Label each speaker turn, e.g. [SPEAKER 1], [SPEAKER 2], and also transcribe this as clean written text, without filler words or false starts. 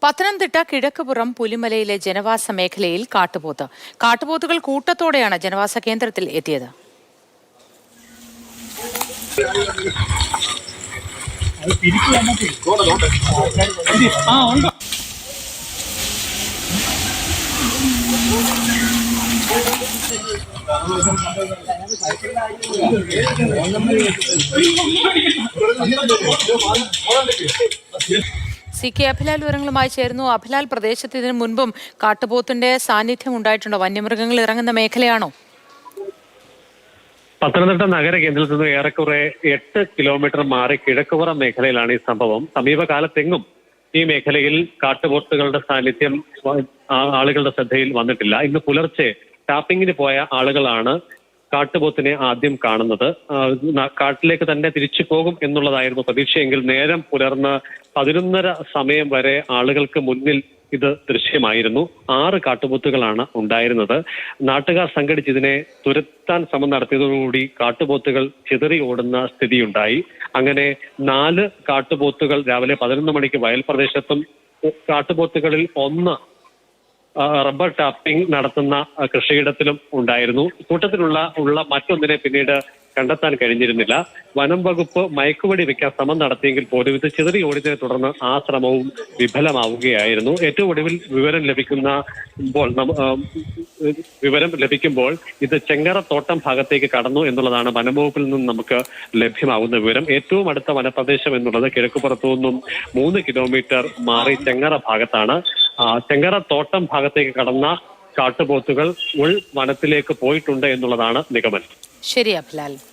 [SPEAKER 1] പത്തനംതിട്ട കിഴക്കുപുറം പുലിമലയിലെ ജനവാസ മേഖലയിൽ കാട്ടുപോത്തുകൾ കൂട്ടത്തോടെയാണ് ജനവാസ കേന്ദ്രത്തിൽ എത്തിയത്. CK അഭിലാൽ വിവരങ്ങളുമായി ചേരുന്നു. അഭിലാൽ, പ്രദേശത്ത് ഇതിനു മുൻപും കാട്ടുപോത്തിന്റെ സാന്നിധ്യം ഉണ്ടായിട്ടുണ്ടോ? വന്യമൃഗങ്ങൾ ഇറങ്ങുന്ന മേഖലയാണോ?
[SPEAKER 2] പത്തനംതിട്ട നഗര കേന്ദ്രത്തിൽ നിന്ന് ഏറെക്കുറെ 8 കിലോമീറ്റർ മാറി കിഴക്കുപുറം മേഖലയിലാണ് ഈ സംഭവം. സമീപകാലത്തെങ്ങും ഈ മേഖലയിൽ കാട്ടുപോത്തുകളുടെ സാന്നിധ്യം ആളുകളുടെ ശ്രദ്ധയിൽ വന്നിട്ടില്ല. ഇന്ന് പുലർച്ചെ ടാപ്പിങ്ങിന് പോയ ആളുകളാണ് കാട്ടുപോത്തിനെ ആദ്യം കാണുന്നത്. കാട്ടിലേക്ക് തന്നെ തിരിച്ചു പോകും എന്നുള്ളതായിരുന്നു പ്രതീക്ഷയെങ്കിൽ നേരം പുലർന്ന് 11:30 സമയം വരെ ആളുകൾക്ക് മുന്നിൽ ഇത് ദൃശ്യമായിരുന്നു. 6 കാട്ടുപോത്തുകളാണ് ഉണ്ടായിരുന്നത്. നാട്ടുകാർ സംഘടിച്ച് ഇതിനെ തുരത്താൻ ശ്രമം നടത്തിയതോടുകൂടി കാട്ടുപോത്തുകൾ ചിതറി ഓടുന്ന സ്ഥിതിയുണ്ടായി. അങ്ങനെ 4 കാട്ടുപോത്തുകൾ രാവിലെ 11 മണിക്ക് വയൽ പ്രദേശത്തും, കാട്ടുപോത്തുകളിൽ 1 റബ്ബർ ടാപ്പിംഗ് നടത്തുന്ന കൃഷിയിടത്തിലും ഉണ്ടായിരുന്നു. കൂട്ടത്തിലുള്ള മറ്റൊന്നിനെ പിന്നീട് കണ്ടെത്താൻ കഴിഞ്ഞിരുന്നില്ല. വനം വകുപ്പ് മയക്കുവെടി വെക്കാൻ ശ്രമം നടത്തിയെങ്കിൽ പോലും ഇത് ചിതറി ഓടിയതിനെ തുടർന്ന് ആ ശ്രമവും വിഫലമാവുകയായിരുന്നു. ഏറ്റവും ഒടുവിൽ വിവരം ലഭിക്കുമ്പോൾ ഇത് ചെങ്ങറത്തോട്ടം ഭാഗത്തേക്ക് കടന്നു എന്നുള്ളതാണ് വനം വകുപ്പിൽ നിന്നും നമുക്ക് ലഭ്യമാകുന്ന വിവരം. ഏറ്റവും അടുത്ത വനപ്രദേശം എന്നുള്ളത് കിഴക്കുപുറത്തു നിന്നും 3 കിലോമീറ്റർ മാറി ചെങ്ങറ ഭാഗത്താണ്. ചെങ്ങറത്തോട്ടം ഭാഗത്തേക്ക് കടന്ന കാട്ടുപോത്തുകൾ ഉൾ വനത്തിലേക്ക് പോയിട്ടുണ്ട് എന്നുള്ളതാണ് നിഗമനം.
[SPEAKER 1] ശരി അഭിലാൽ.